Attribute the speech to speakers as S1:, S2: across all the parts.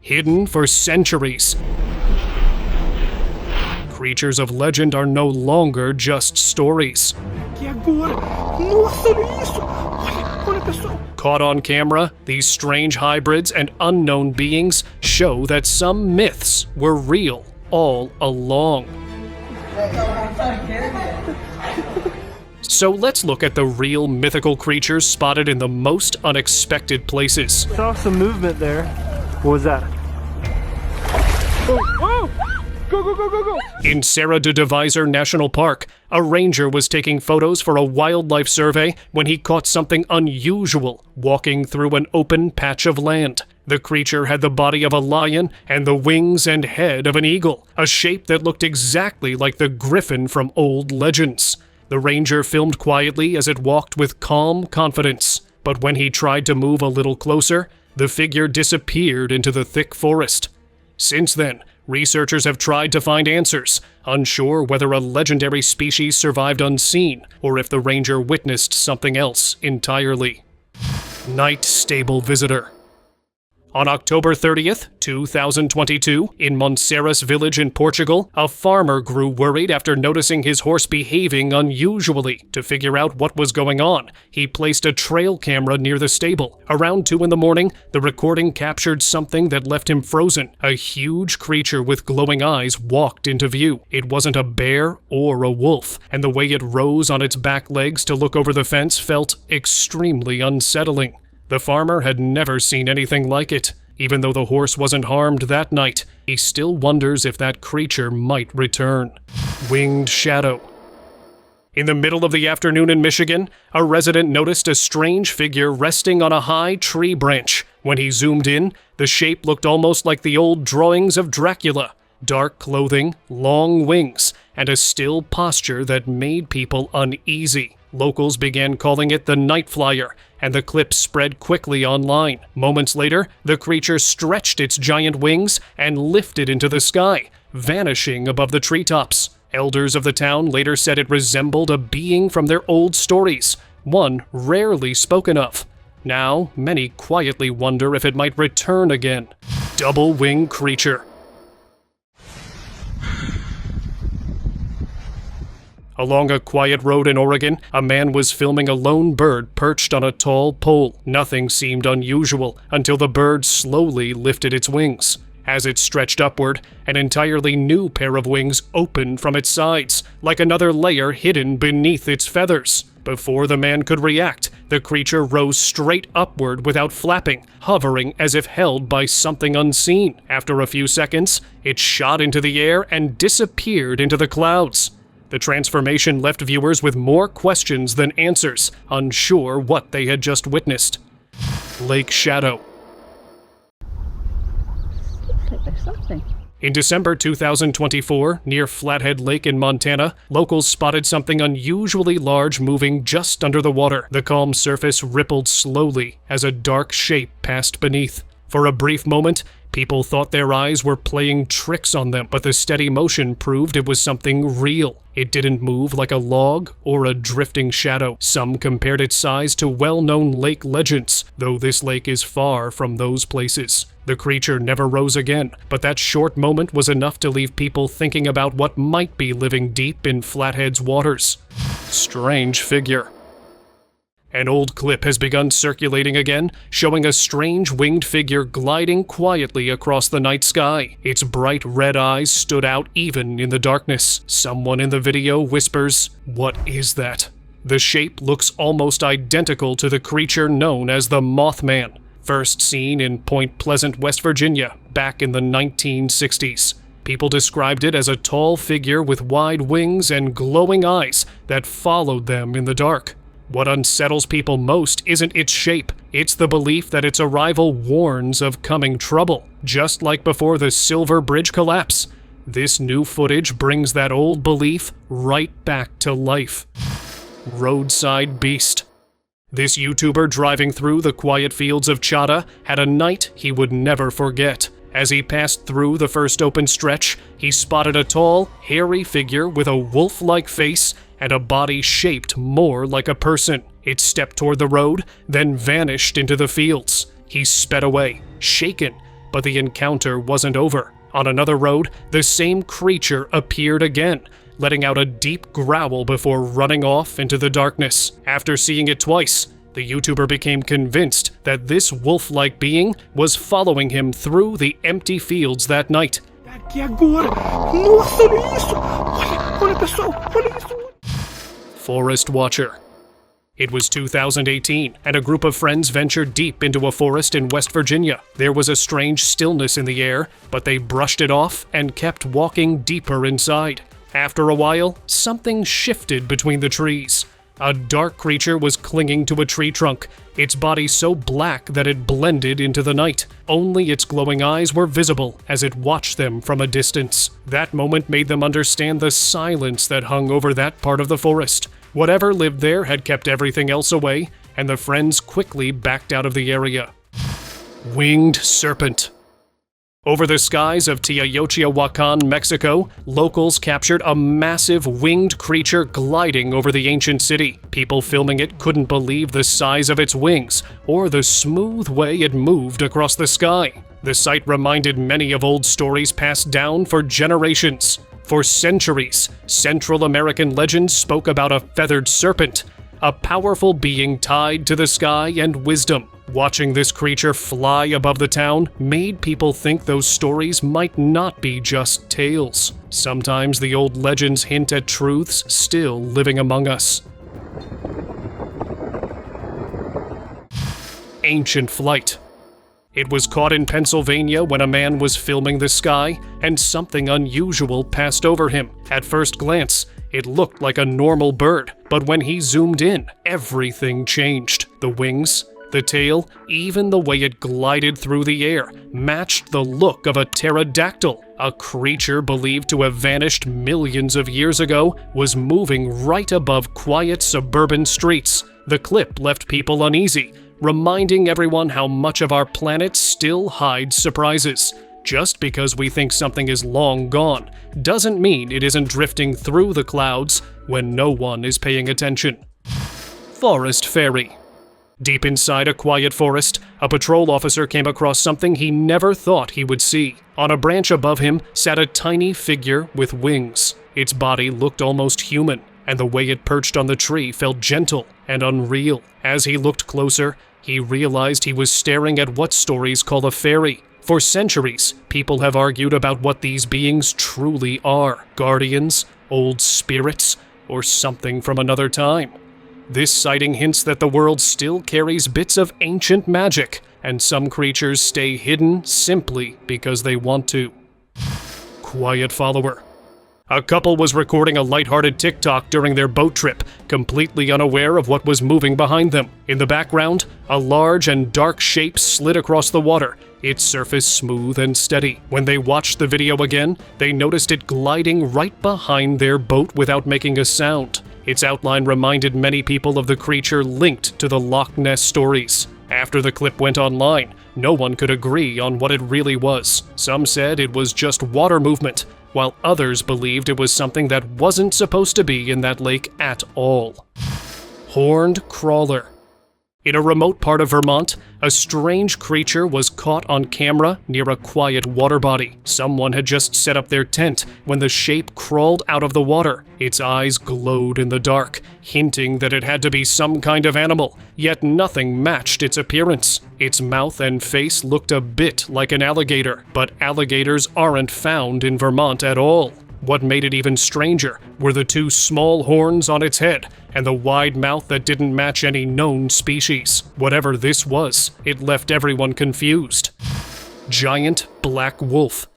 S1: hidden for centuries. Creatures of legend are no longer just stories. Caught on camera, these strange hybrids and unknown beings show that some myths were real all along. So let's look at the real mythical creatures spotted in the most unexpected places.
S2: Saw some movement there. What was that? Oh, whoa! Go, go, go, go, go!
S1: In Serra de Divisor National Park, a ranger was taking photos for a wildlife survey when he caught something unusual walking through an open patch of land. The creature had the body of a lion and the wings and head of an eagle, a shape that looked exactly like the griffin from old legends. The ranger filmed quietly as it walked with calm confidence, but when he tried to move a little closer, the figure disappeared into the thick forest. Since then, researchers have tried to find answers, unsure whether a legendary species survived unseen or if the ranger witnessed something else entirely. Night Stable Visitor. On October 30th, 2022, in Monserras village in Portugal, a farmer grew worried after noticing his horse behaving unusually. To figure out what was going on, he placed a trail camera near the stable. Around 2 a.m, the recording captured something that left him frozen. A huge creature with glowing eyes walked into view. It wasn't a bear or a wolf, and the way it rose on its back legs to look over the fence felt extremely unsettling. The farmer had never seen anything like it. Even though the horse wasn't harmed that night, he still wonders if that creature might return. Winged Shadow. In the middle of the afternoon in Michigan, a resident noticed a strange figure resting on a high tree branch. When he zoomed in, the shape looked almost like the old drawings of Dracula. Dark clothing, long wings, and a still posture that made people uneasy. Locals began calling it the Night Flyer, and the clip spread quickly online. Moments later, the creature stretched its giant wings and lifted into the sky, vanishing above the treetops. Elders of the town later said it resembled a being from their old stories, one rarely spoken of. Now, many quietly wonder if it might return again. Double-winged creature. Along a quiet road in Oregon, a man was filming a lone bird perched on a tall pole. Nothing seemed unusual until the bird slowly lifted its wings. As it stretched upward, an entirely new pair of wings opened from its sides, like another layer hidden beneath its feathers. Before the man could react, the creature rose straight upward without flapping, hovering as if held by something unseen. After a few seconds, it shot into the air and disappeared into the clouds. The transformation left viewers with more questions than answers, unsure what they had just witnessed. Lake Shadow.
S3: Looks like there's something.
S1: In December 2024, near Flathead Lake in Montana, locals spotted something unusually large moving just under the water. The calm surface rippled slowly as a dark shape passed beneath. For a brief moment, people thought their eyes were playing tricks on them, but the steady motion proved it was something real. It didn't move like a log or a drifting shadow. Some compared its size to well-known lake legends, though this lake is far from those places. The creature never rose again, but that short moment was enough to leave people thinking about what might be living deep in Flathead's waters. Strange figure. An old clip has begun circulating again, showing a strange winged figure gliding quietly across the night sky. Its bright red eyes stood out even in the darkness. Someone in the video whispers, "What is that?" The shape looks almost identical to the creature known as the Mothman, first seen in Point Pleasant, West Virginia, back in the 1960s. People described it as a tall figure with wide wings and glowing eyes that followed them in the dark. What unsettles people most isn't its shape, it's the belief that its arrival warns of coming trouble. Just like before the Silver Bridge collapse, this new footage brings that old belief right back to life. Roadside Beast. This YouTuber driving through the quiet fields of Chada had a night he would never forget. As he passed through the first open stretch, he spotted a tall, hairy figure with a wolf-like face and a body shaped more like a person. It stepped toward the road, then vanished into the fields. He sped away, shaken, but the encounter wasn't over. On another road, the same creature appeared again, letting out a deep growl before running off into the darkness. After seeing it twice, the YouTuber became convinced that this wolf-like being was following him through the empty fields that night. Forest Watcher. It was 2018, and a group of friends ventured deep into a forest in West Virginia. There was a strange stillness in the air, but they brushed it off and kept walking deeper inside. After a while, something shifted between the trees. A dark creature was clinging to a tree trunk, its body so black that it blended into the night. Only its glowing eyes were visible as it watched them from a distance. That moment made them understand the silence that hung over that part of the forest. Whatever lived there had kept everything else away, and the friends quickly backed out of the area. Winged Serpent. Over the skies of Teotihuacan, Mexico, locals captured a massive winged creature gliding over the ancient city. People filming it couldn't believe the size of its wings, or the smooth way it moved across the sky. The sight reminded many of old stories passed down for generations. For centuries, Central American legends spoke about a feathered serpent, a powerful being tied to the sky and wisdom. Watching this creature fly above the town made people think those stories might not be just tales. Sometimes the old legends hint at truths still living among us. Ancient Flight. It was caught in Pennsylvania when a man was filming the sky, and something unusual passed over him. At first glance, it looked like a normal bird, but when he zoomed in, everything changed. The wings, the tail, even the way it glided through the air, matched the look of a pterodactyl. A creature believed to have vanished millions of years ago was moving right above quiet suburban streets. The clip left people uneasy, reminding everyone how much of our planet still hides surprises. Just because we think something is long gone doesn't mean it isn't drifting through the clouds when no one is paying attention. Forest Fairy. Deep inside a quiet forest, a patrol officer came across something he never thought he would see. On a branch above him sat a tiny figure with wings. Its body looked almost human, and the way it perched on the tree felt gentle and unreal. As he looked closer, he realized he was staring at what stories call a fairy. For centuries, people have argued about what these beings truly are: guardians, old spirits, or something from another time. This sighting hints that the world still carries bits of ancient magic, and some creatures stay hidden simply because they want to. Quiet Follower. A couple was recording a lighthearted TikTok during their boat trip, completely unaware of what was moving behind them. In the background, a large and dark shape slid across the water, its surface smooth and steady. When they watched the video again, they noticed it gliding right behind their boat without making a sound. Its outline reminded many people of the creature linked to the Loch Ness stories. After the clip went online, no one could agree on what it really was. Some said it was just water movement, while others believed it was something that wasn't supposed to be in that lake at all. Horned Crawler. In a remote part of Vermont, a strange creature was caught on camera near a quiet water body. Someone had just set up their tent when the shape crawled out of the water. Its eyes glowed in the dark, hinting that it had to be some kind of animal, yet nothing matched its appearance. Its mouth and face looked a bit like an alligator, but alligators aren't found in Vermont at all. What made it even stranger were the two small horns on its head and the wide mouth that didn't match any known species. Whatever this was, it left everyone confused. Giant Black Wolf.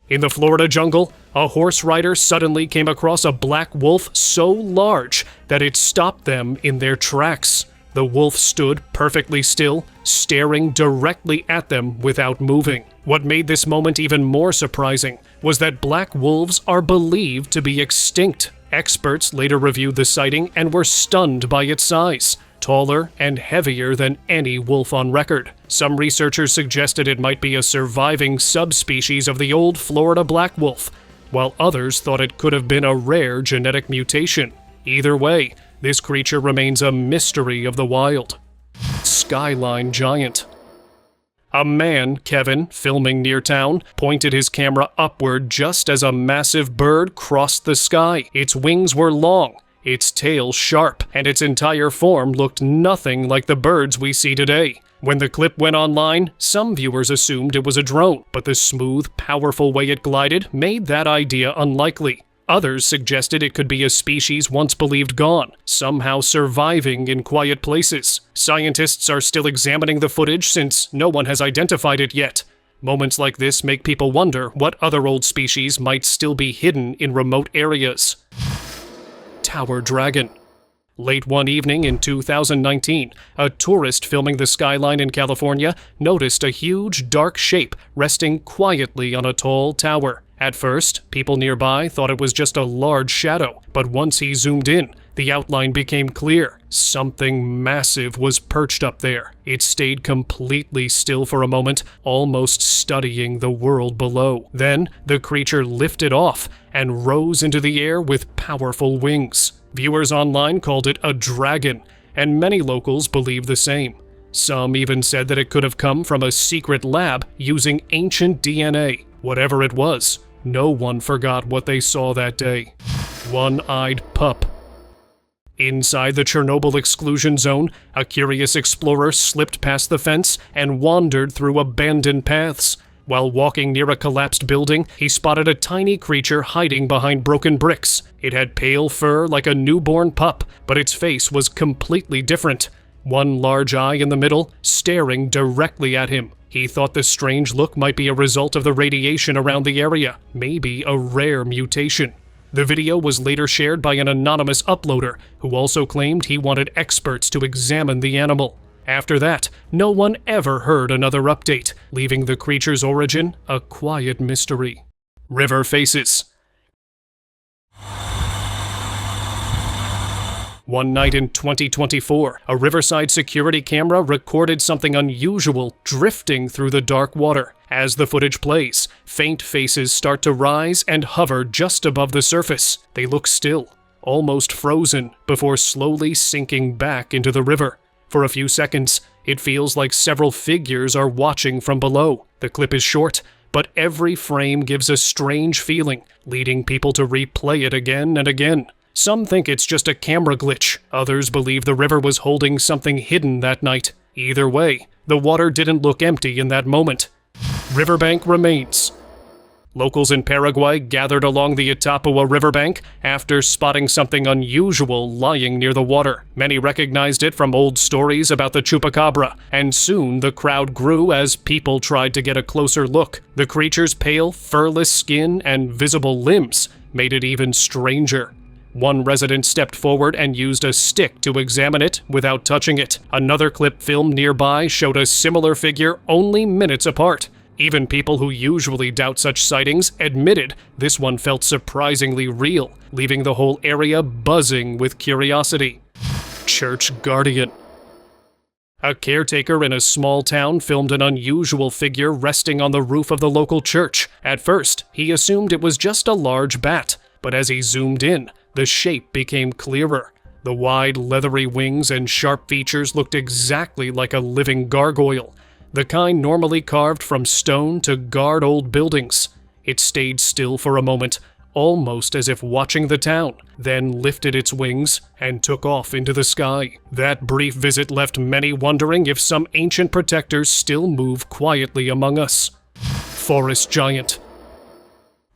S1: In the Florida jungle, a horse rider suddenly came across a black wolf so large that it stopped them in their tracks. The wolf stood perfectly still, staring directly at them without moving. What made this moment even more surprising was that black wolves are believed to be extinct. Experts later reviewed the sighting and were stunned by its size, taller and heavier than any wolf on record. Some researchers suggested it might be a surviving subspecies of the old Florida black wolf, while others thought it could have been a rare genetic mutation. Either way, this creature remains a mystery of the wild. Skyline Giant. A man, Kevin, filming near town, pointed his camera upward just as a massive bird crossed the sky. Its wings were long, its tail sharp, and its entire form looked nothing like the birds we see today. When the clip went online, some viewers assumed it was a drone, but the smooth, powerful way it glided made that idea unlikely. Others suggested it could be a species once believed gone, somehow surviving in quiet places. Scientists are still examining the footage since no one has identified it yet. Moments like this make people wonder what other old species might still be hidden in remote areas. Tower Dragon. Late one evening in 2019, a tourist filming the skyline in California noticed a huge, dark shape resting quietly on a tall tower. At first, people nearby thought it was just a large shadow, but once he zoomed in, the outline became clear. Something massive was perched up there. It stayed completely still for a moment, almost studying the world below. Then, the creature lifted off and rose into the air with powerful wings. Viewers online called it a dragon, and many locals believe the same. Some even said that it could have come from a secret lab using ancient DNA. Whatever it was, no one forgot what they saw that day. One-eyed pup. Inside the Chernobyl exclusion zone, a curious explorer slipped past the fence and wandered through abandoned paths. While walking near a collapsed building, he spotted a tiny creature hiding behind broken bricks. It had pale fur like a newborn pup, but its face was completely different. One large eye in the middle, staring directly at him. He thought the strange look might be a result of the radiation around the area, maybe a rare mutation. The video was later shared by an anonymous uploader, who also claimed he wanted experts to examine the animal. After that, no one ever heard another update, leaving the creature's origin a quiet mystery. River faces. One night in 2024, a riverside security camera recorded something unusual drifting through the dark water. As the footage plays, faint faces start to rise and hover just above the surface. They look still, almost frozen, before slowly sinking back into the river. For a few seconds, it feels like several figures are watching from below. The clip is short, but every frame gives a strange feeling, leading people to replay it again and again. Some think it's just a camera glitch. Others believe the river was holding something hidden that night. Either way, the water didn't look empty in that moment. Riverbank remains. Locals in Paraguay gathered along the Itapúa riverbank after spotting something unusual lying near the water. Many recognized it from old stories about the chupacabra, and soon the crowd grew as people tried to get a closer look. The creature's pale, furless skin and visible limbs made it even stranger. One resident stepped forward and used a stick to examine it without touching it. Another clip filmed nearby showed a similar figure only minutes apart. Even people who usually doubt such sightings admitted this one felt surprisingly real, leaving the whole area buzzing with curiosity. Church Guardian. A caretaker in a small town filmed an unusual figure resting on the roof of the local church. At first, he assumed it was just a large bat, but as he zoomed in, the shape became clearer. The wide, leathery wings and sharp features looked exactly like a living gargoyle, the kind normally carved from stone to guard old buildings. It stayed still for a moment, almost as if watching the town, then lifted its wings and took off into the sky. That brief visit left many wondering if some ancient protectors still move quietly among us. Forest Giant.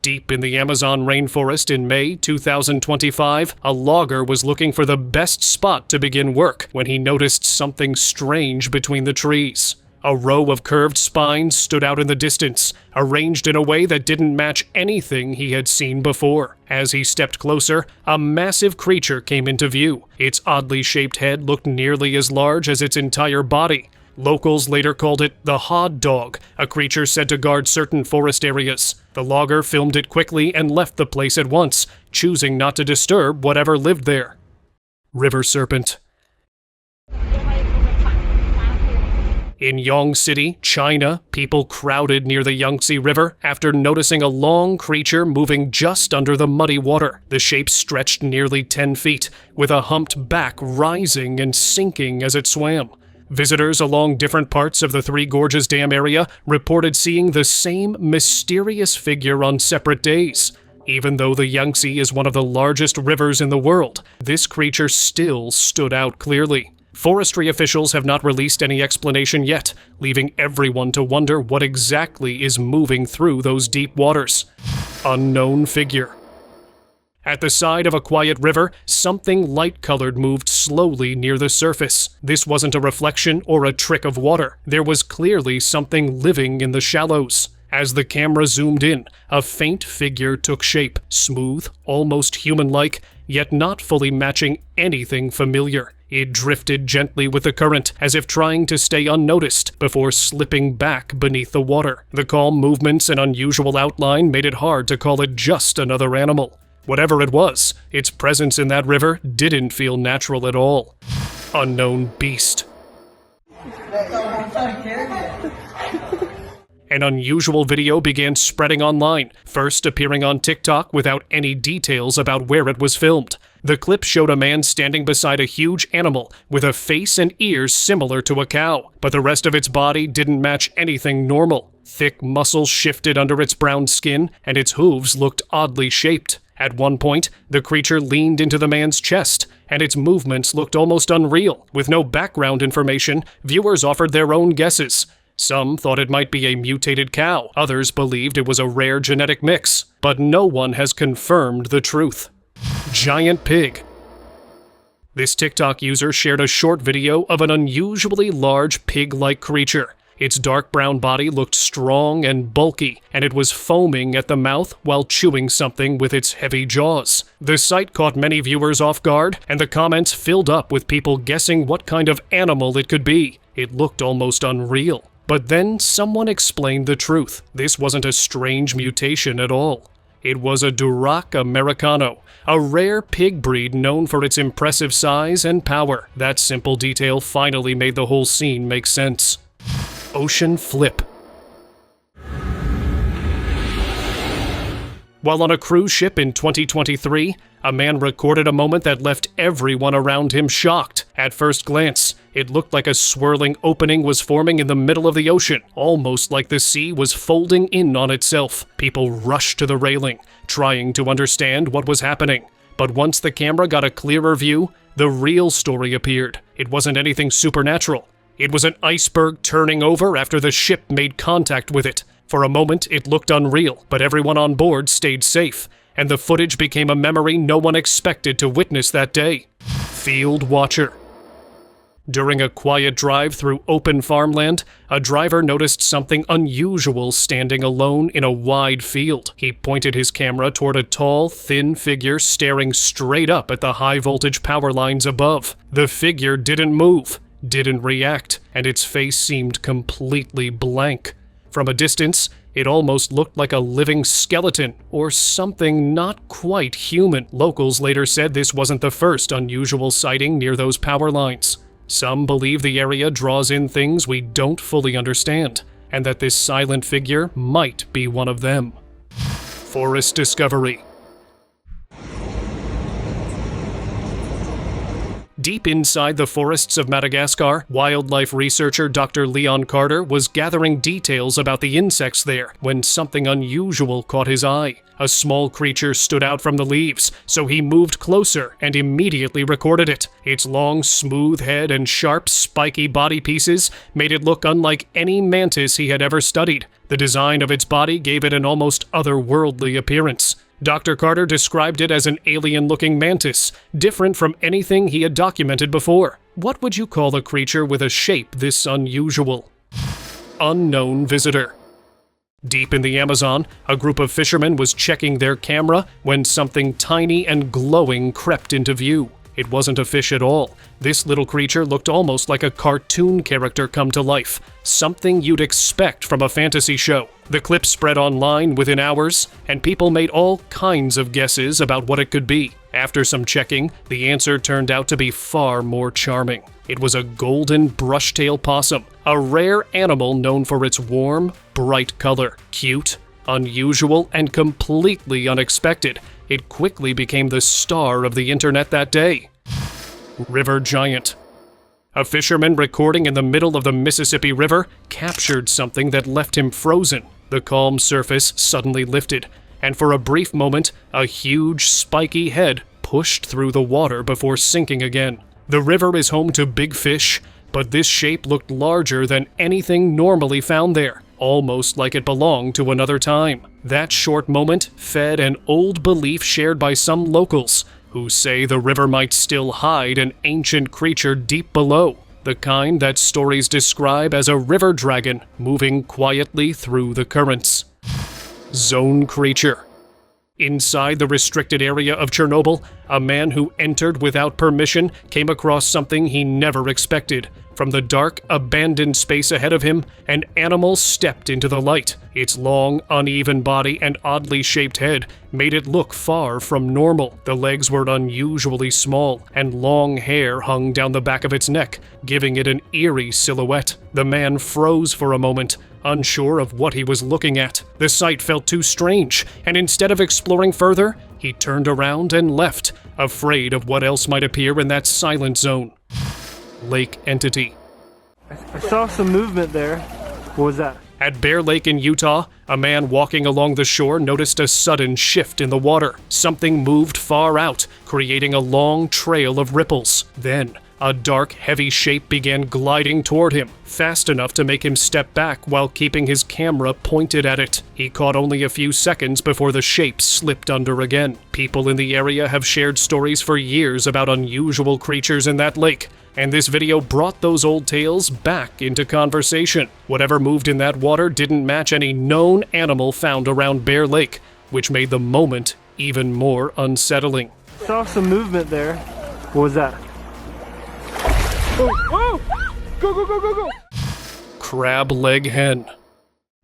S1: Deep in the Amazon rainforest in May 2025, a logger was looking for the best spot to begin work when he noticed something strange between the trees. A row of curved spines stood out in the distance, arranged in a way that didn't match anything he had seen before. As he stepped closer, a massive creature came into view. Its oddly shaped head looked nearly as large as its entire body. Locals later called it the Hod Dog, a creature said to guard certain forest areas. The logger filmed it quickly and left the place at once, choosing not to disturb whatever lived there. River Serpent. In Yong City, China, people crowded near the Yangtze River after noticing a long creature moving just under the muddy water. The shape stretched nearly 10 feet, with a humped back rising and sinking as it swam. Visitors along different parts of the Three Gorges Dam area reported seeing the same mysterious figure on separate days. Even though the Yangtze is one of the largest rivers in the world, this creature still stood out clearly. Forestry officials have not released any explanation yet, leaving everyone to wonder what exactly is moving through those deep waters. Unknown figure. At the side of a quiet river, something light-colored moved slowly near the surface. This wasn't a reflection or a trick of water. There was clearly something living in the shallows. As the camera zoomed in, a faint figure took shape, smooth, almost human-like, yet not fully matching anything familiar. It drifted gently with the current, as if trying to stay unnoticed, before slipping back beneath the water. The calm movements and unusual outline made it hard to call it just another animal. Whatever it was, its presence in that river didn't feel natural at all. Unknown beast. An unusual video began spreading online, first appearing on TikTok without any details about where it was filmed. The clip showed a man standing beside a huge animal with a face and ears similar to a cow, but the rest of its body didn't match anything normal. Thick muscles shifted under its brown skin, and its hooves looked oddly shaped. At one point, the creature leaned into the man's chest, and its movements looked almost unreal. With no background information, viewers offered their own guesses. Some thought it might be a mutated cow, others believed it was a rare genetic mix, but no one has confirmed the truth. Giant pig. This TikTok user shared a short video of an unusually large pig-like creature. Its dark brown body looked strong and bulky, and it was foaming at the mouth while chewing something with its heavy jaws. The sight caught many viewers off guard, and the comments filled up with people guessing what kind of animal it could be. It looked almost unreal. But then someone explained the truth. This wasn't a strange mutation at all. It was a Duroc Americano, a rare pig breed known for its impressive size and power. That simple detail finally made the whole scene make sense. Ocean flip. While on a cruise ship in 2023, a man recorded a moment that left everyone around him shocked. At first glance, it looked like a swirling opening was forming in the middle of the ocean, almost like the sea was folding in on itself. People rushed to the railing, trying to understand what was happening. But once the camera got a clearer view, the real story appeared. It wasn't anything supernatural. It was an iceberg turning over after the ship made contact with it. For a moment, it looked unreal, but everyone on board stayed safe, and the footage became a memory no one expected to witness that day. Field watcher. During a quiet drive through open farmland, a driver noticed something unusual standing alone in a wide field. He pointed his camera toward a tall, thin figure staring straight up at the high-voltage power lines above. The figure didn't move, didn't react, and its face seemed completely blank. From a distance, it almost looked like a living skeleton, or something not quite human. Locals later said this wasn't the first unusual sighting near those power lines. Some believe the area draws in things we don't fully understand, and that this silent figure might be one of them. Forest discovery. Deep inside the forests of Madagascar, wildlife researcher Dr. Leon Carter was gathering details about the insects there when something unusual caught his eye. A small creature stood out from the leaves, so he moved closer and immediately recorded it. Its long, smooth head and sharp, spiky body pieces made it look unlike any mantis he had ever studied. The design of its body gave it an almost otherworldly appearance. Dr. Carter described it as an alien-looking mantis, different from anything he had documented before. What would you call a creature with a shape this unusual? Unknown visitor. Deep in the Amazon, a group of fishermen was checking their camera when something tiny and glowing crept into view. It wasn't a fish at all. This little creature looked almost like a cartoon character come to life, something you'd expect from a fantasy show. The clip spread online within hours, and people made all kinds of guesses about what it could be. After some checking, the answer turned out to be far more charming. It was a golden brushtail possum, a rare animal known for its warm, bright color. Cute, unusual, and completely unexpected, it quickly became the star of the internet that day. River giant. A fisherman recording in the middle of the Mississippi River captured something that left him frozen. The calm surface suddenly lifted, and for a brief moment, a huge, spiky head pushed through the water before sinking again. The river is home to big fish, but this shape looked larger than anything normally found there, almost like it belonged to another time. That short moment fed an old belief shared by some locals, who say the river might still hide an ancient creature deep below, the kind that stories describe as a river dragon moving quietly through the currents. Zone creature. Inside the restricted area of Chernobyl, a man who entered without permission came across something he never expected. From the dark, abandoned space ahead of him, an animal stepped into the light. Its long, uneven body and oddly shaped head made it look far from normal. The legs were unusually small, and long hair hung down the back of its neck, giving it an eerie silhouette. The man froze for a moment, unsure of what he was looking at. The sight felt too strange, and instead of exploring further, he turned around and left, afraid of what else might appear in that silent zone. Lake entity.
S2: I saw some movement there. What was that?
S1: At Bear Lake in Utah, a man walking along the shore noticed a sudden shift in the water. Something moved far out, creating a long trail of ripples. Then, a dark, heavy shape began gliding toward him, fast enough to make him step back while keeping his camera pointed at it. He caught only a few seconds before the shape slipped under again. People in the area have shared stories for years about unusual creatures in that lake, and this video brought those old tales back into conversation. Whatever moved in that water didn't match any known animal found around Bear Lake, which made the moment even more unsettling.
S2: I saw some movement there. What was that? Oh! Go, go, go, go, go!
S1: Crab leg hen.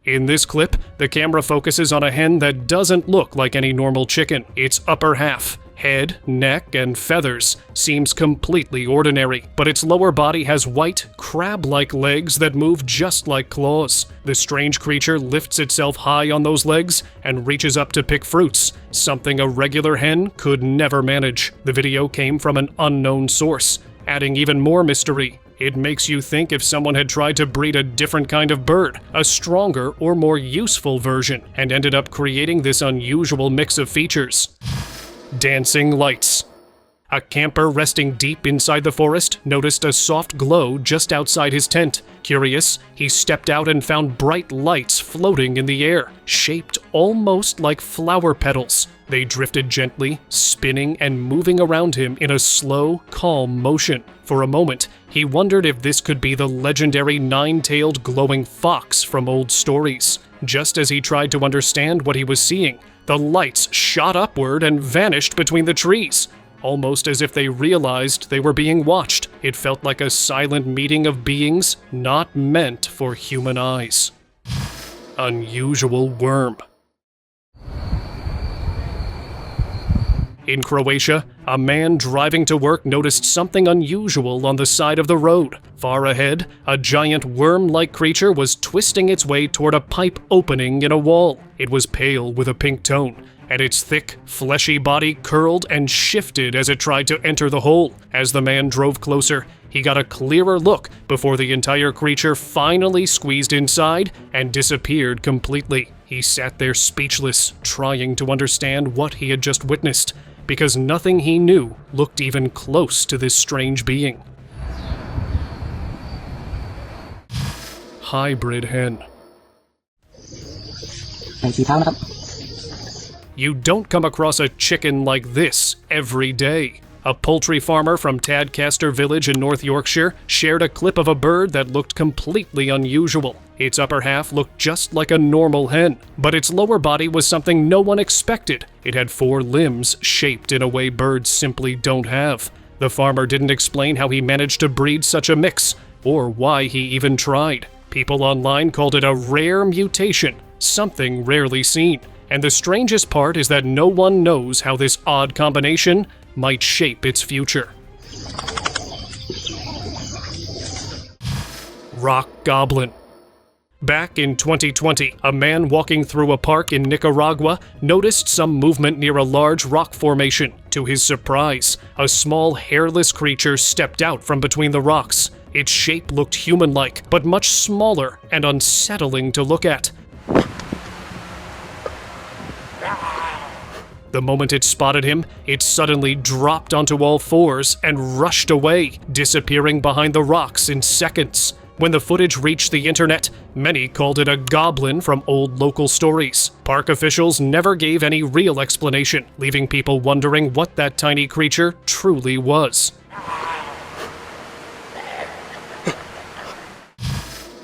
S1: In this clip, the camera focuses on a hen that doesn't look like any normal chicken. Its upper half, head, neck, and feathers seems completely ordinary, but its lower body has white, crab-like legs that move just like claws. The strange creature lifts itself high on those legs and reaches up to pick fruits, something a regular hen could never manage. The video came from an unknown source, adding even more mystery. It makes you think if someone had tried to breed a different kind of bird, a stronger or more useful version, and ended up creating this unusual mix of features. Dancing lights. A camper resting deep inside the forest noticed a soft glow just outside his tent. Curious, he stepped out and found bright lights floating in the air, shaped almost like flower petals. They drifted gently, spinning and moving around him in a slow, calm motion. For a moment, he wondered if this could be the legendary nine-tailed glowing fox from old stories. Just as he tried to understand what he was seeing, the lights shot upward and vanished between the trees, almost as if they realized they were being watched. It felt like a silent meeting of beings not meant for human eyes. Unusual worm. In Croatia, a man driving to work noticed something unusual on the side of the road. Far ahead, a giant worm-like creature was twisting its way toward a pipe opening in a wall. It was pale with a pink tone, and its thick, fleshy body curled and shifted as it tried to enter the hole. As the man drove closer, he got a clearer look before the entire creature finally squeezed inside and disappeared completely. He sat there speechless, trying to understand what he had just witnessed, because nothing he knew looked even close to this strange being. Hybrid hen. You don't come across a chicken like this every day. A poultry farmer from Tadcaster Village in North Yorkshire shared a clip of a bird that looked completely unusual. Its upper half looked just like a normal hen, but its lower body was something no one expected. It had 4 limbs shaped in a way birds simply don't have. The farmer didn't explain how he managed to breed such a mix, or why he even tried. People online called it a rare mutation, something rarely seen. And the strangest part is that no one knows how this odd combination might shape its future. Rock goblin. Back in 2020, a man walking through a park in Nicaragua noticed some movement near a large rock formation. To his surprise, a small hairless creature stepped out from between the rocks. Its shape looked human-like, but much smaller and unsettling to look at. The moment it spotted him, it suddenly dropped onto all fours and rushed away, disappearing behind the rocks in seconds. When the footage reached the internet, many called it a goblin from old local stories. Park officials never gave any real explanation, leaving people wondering what that tiny creature truly was.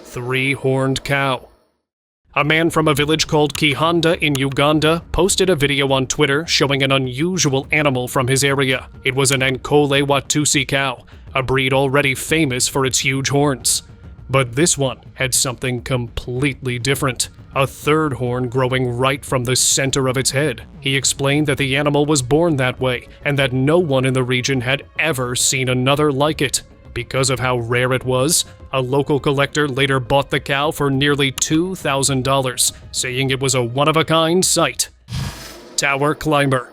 S1: Three-horned cow. A man from a village called Kihanda in Uganda posted a video on Twitter showing an unusual animal from his area. It was an Ankole Watusi cow, a breed already famous for its huge horns. But this one had something completely different. A third horn growing right from the center of its head. He explained that the animal was born that way, and that no one in the region had ever seen another like it. Because of how rare it was, a local collector later bought the cow for nearly $2,000, saying it was a one-of-a-kind sight. Tower climber.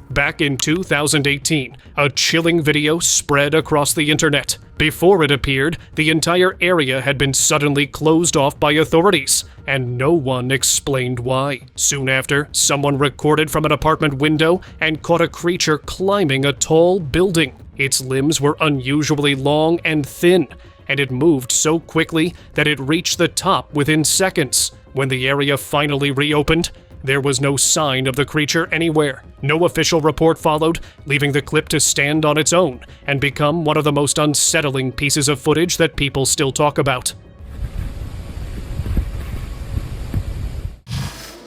S1: Back in 2018, a chilling video spread across the internet. Before it appeared, the entire area had been suddenly closed off by authorities, and no one explained why. Soon after, someone recorded from an apartment window and caught a creature climbing a tall building. Its limbs were unusually long and thin, and it moved so quickly that it reached the top within seconds. When the area finally reopened, there was no sign of the creature anywhere. No official report followed, leaving the clip to stand on its own and become one of the most unsettling pieces of footage that people still talk about.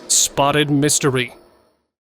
S1: Spotted mystery.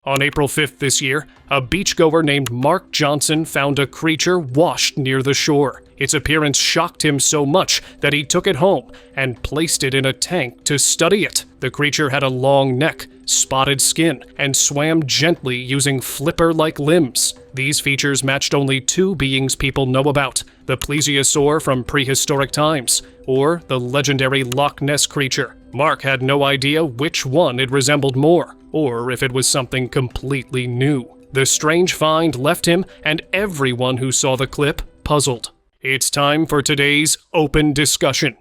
S1: On April 5th this year, a beachgoer named Mark Johnson found a creature washed near the shore. Its appearance shocked him so much that he took it home and placed it in a tank to study it. The creature had a long neck, spotted skin, and swam gently using flipper-like limbs. These features matched only two beings people know about: the plesiosaur from prehistoric times, or the legendary Loch Ness creature. Mark had no idea which one it resembled more, or if it was something completely new. The strange find left him and everyone who saw the clip puzzled. It's time for today's open discussion.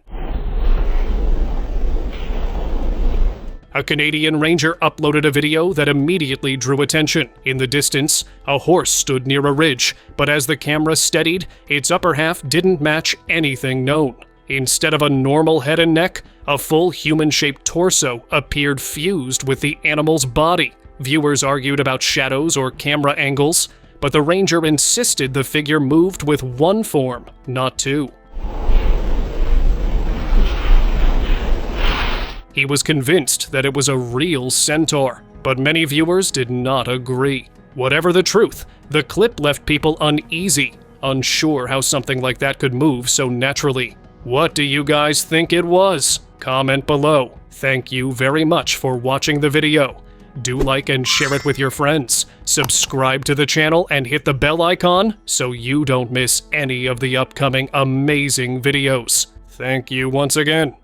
S1: A Canadian ranger uploaded a video that immediately drew attention. In the distance, a horse stood near a ridge, but as the camera steadied, its upper half didn't match anything known. Instead of a normal head and neck, a full human-shaped torso appeared fused with the animal's body. Viewers argued about shadows or camera angles, but the ranger insisted the figure moved with one form, not two. He was convinced that it was a real centaur, but many viewers did not agree. Whatever the truth, the clip left people uneasy, unsure how something like that could move so naturally. What do you guys think it was? Comment below. Thank you very much for watching the video. Do like and share it with your friends. Subscribe to the channel and hit the bell icon so you don't miss any of the upcoming amazing videos. Thank you once again.